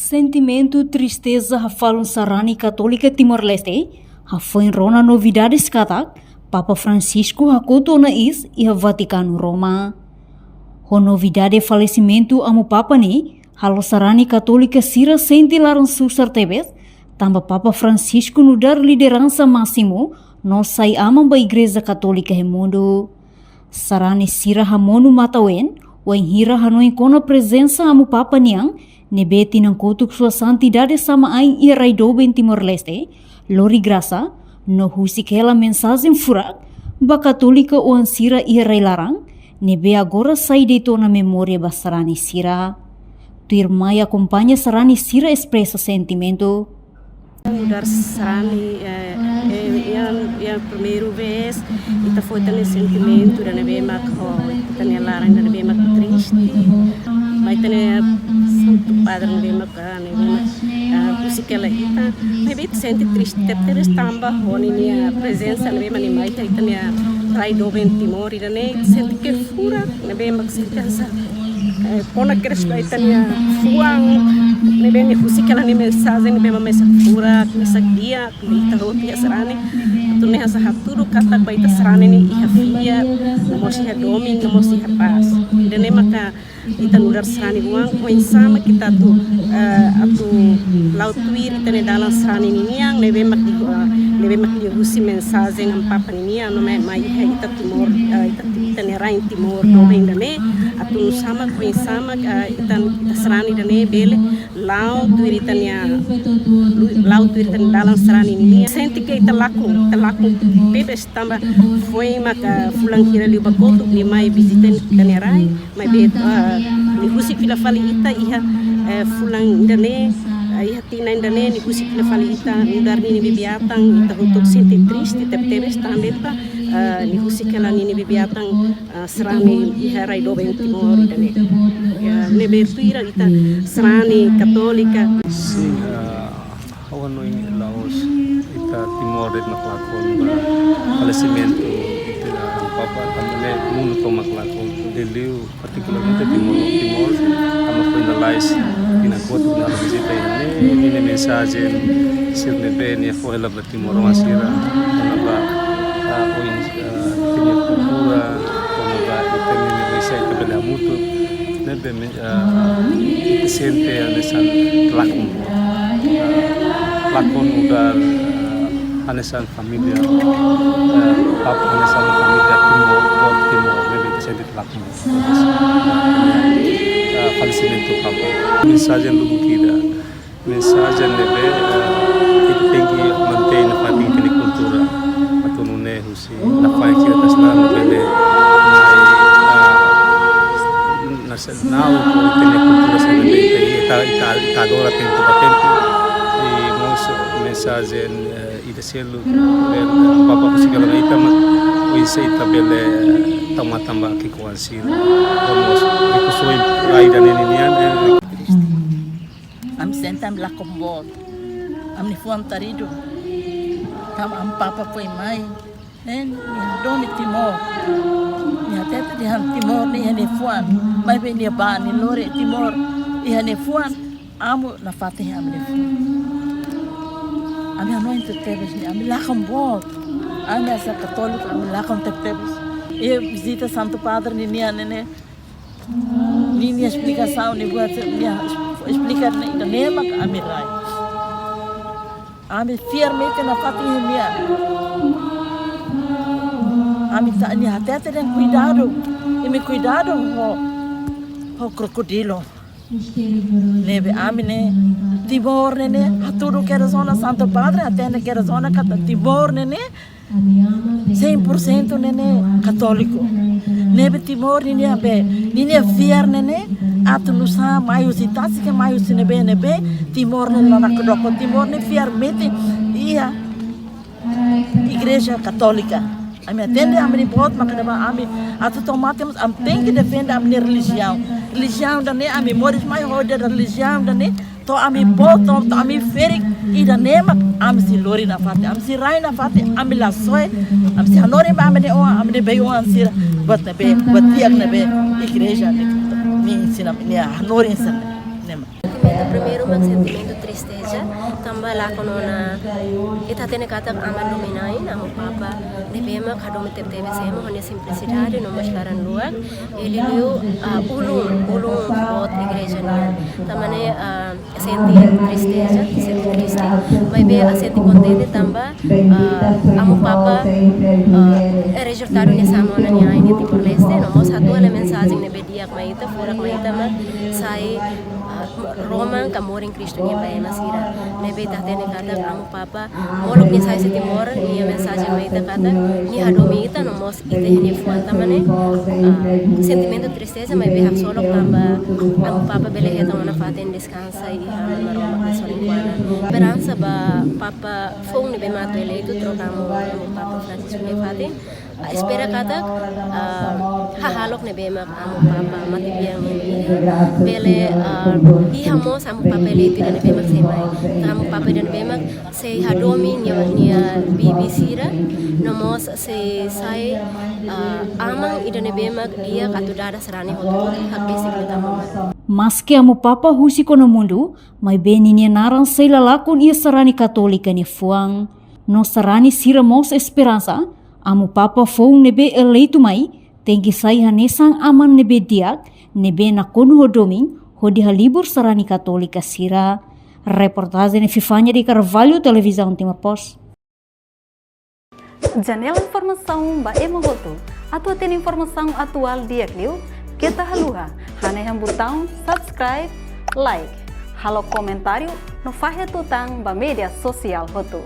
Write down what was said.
Sentimento, tristeza, hafalun sarani Católica Timor-Leste, hafain rona novidades katak, Papa Francisco hakoto na is e Vaticano Roma. Ho novidade falecimento amo Papa ni, halo sarani Católica sira senti larang susar tebes, tamba Papa Francisco no dar liderança máximo, no sai amam ba Igreja Católica Hemundo. Sarani sira hamonu matawen, wen hira hanoin kona presença amo Papa niang, nebeti ng kutuk sua santidade sama aing irai doben Timor-Leste, lori grasa, no husikela mensagem furak, ba Katolika o ansira irai larang, nebe agora sai dito na memória ba sarani sira. Tu irmã acompanha sarani sira expressa sentimento. Mudar sarani yang primeiro vez ita foi tendo sentimento da nebe mak ho tanya larang da nebe mak triste vai tanya santo padre nebe mak kusikela ita nebe sente triste teres tamba honi nia presença nebe mani mai tanya trai doben Timor ida ne sente que fura nebe mak sentença kona cresce vai tanya fuang nebe ni kusikela ni mensagem nebe ma mesa fura mesa dia ita roti sarani tu ne hasa haturu kata baita sarani ni iha fia namosi ha domin namosi ha pas dene maka ita nudar sarani uang poin sama kita tu atu laut tuir ita ne dalam sarani ni niang nebe mak di husi mensagem am papa ni niang no mai ita Timor ita ne rain Timor domin dene atu sama poin sama ita sarani dene bele laut tuir ita dalam sarani ni niang senti ke ita laku bebes tamba foi maka fulang kira li bakoto ni mai visiten kanerai mai bet ni husi fila fali ita iha fulang dane iha tina dane ni husi fila fali ita ndar ni bibiatang ita untuk senti triste tebes tambeta ni husi kala ni bibiatang serani iha rai doben Timor dane ya ne betuira ita serani Katolika Awan no ini Laos ita Timor de maklakon ba falecimento ita ang papa tamane mundo to maklakon deliu particularmente Timor kama finalize pinakoto na visita ini mensagem sirne ben ya foi la Timor masira ba o in tinha cultura como ba ita ni bisa ita bela mutu nebe sente anesan lakon lakon udar anesan familia papa anesan familia Timor lebih terjadi lakon falecimento papa mensagem do Bukida mensagem lebe itu tinggi maintain pating kini kultura atau nune husi na fai kira tasna lebe mai nasional ko tene kultura sa lebe ita agora tempo batente mensagem ida selo papa kusikala ita o isa ita bele tamba ki kuansir vamos ikusoi aida nenian am sentam la kombot am ni fuam tarido tam am papa foi mai nen ni domi Timor ni atete di ham Timor ni hene fuan mai be ni ba ni lore Timor ni hene fuan amu na fatih am ni fuan ami anoin tebes ni ami lakam bot ami asa Católico ami lakam tebes e visita Santo Padre ni nene ni explicação ni buat explicar ni da nema ami rai ami firmemente na fatih mia ami ta ni hatete den cuidado ho crocodilo nebe amine Timor nene haturu kera zona Santo Padre atende kera zona kata Timor nene 100% nene Católico nebe Timor nene abe nene fier nene atu nusa mayu sitasi ke mayu nebe Timor nene na kodoko Timor nene fier mete ia Igreja Católica ami atende ami bot makadaba ami atu tomatemos am tem que defender a minha religião da ne ami moris mai roda da religião da ne to ami boto to ami ferik ida nema ami si lori na fate ami si rai na fate ami la soe ami si hanori ba ami de o ami de be o ansira bat na be bat tiak na be igreja ni ensina ni hanori ensina nema sentimento primeiro mas sentimento tristeza tambah lá quando na ita tene kata aman dominai amo papa de bema kado me teve semo hanya simplicidade no maslaran luar ele liu ulung buat igreja nia tamane senti tristeza senti triste mas be senti contente tambah amo papa resultado nya sama na nia ini Timor Leste no satu ele mensagem ne bediak maita furak maita ma sai Roma kamoring Kristo niya ba masira nebe tatene kata amo papa molok ni sai Timor niya mensagem maita kata ni hadomita no mos ite ni fuanta mane sentimento tristeza mas be solok tambah amo papa bele heta na faten descansa e hama Roma solinquana esperança ba papa fong ni be mato eleito trocamo papa Francisco ni faten espera kata hahalok ne bema amo papa mati biang ni bele ihamo amo papa eleito ne bema semai amo papa dan bema se hadomi nia BBC ra nomos se sai amang idane bema dia katudada serani hotu hak basic tamo Maski amo papa husi kono mundu, mai beni nia narang sei lalakon ia sarani katolika ni fuang. No sarani sira mos esperança, amo papa foung nebe eleito mai, tengki sai hanesang aman nebe diak, nebe na kono hodoming, hodi halibur sarani katolika sira. Reportagem ne Fifanya di Carvalho, Televisão Timor Post. Janela informação ba emogoto, atau tem informação atual dia kliu, kita haluha, hane yang botão subscribe, like, halo comentário, no fahe tutang ba media sosial hotu.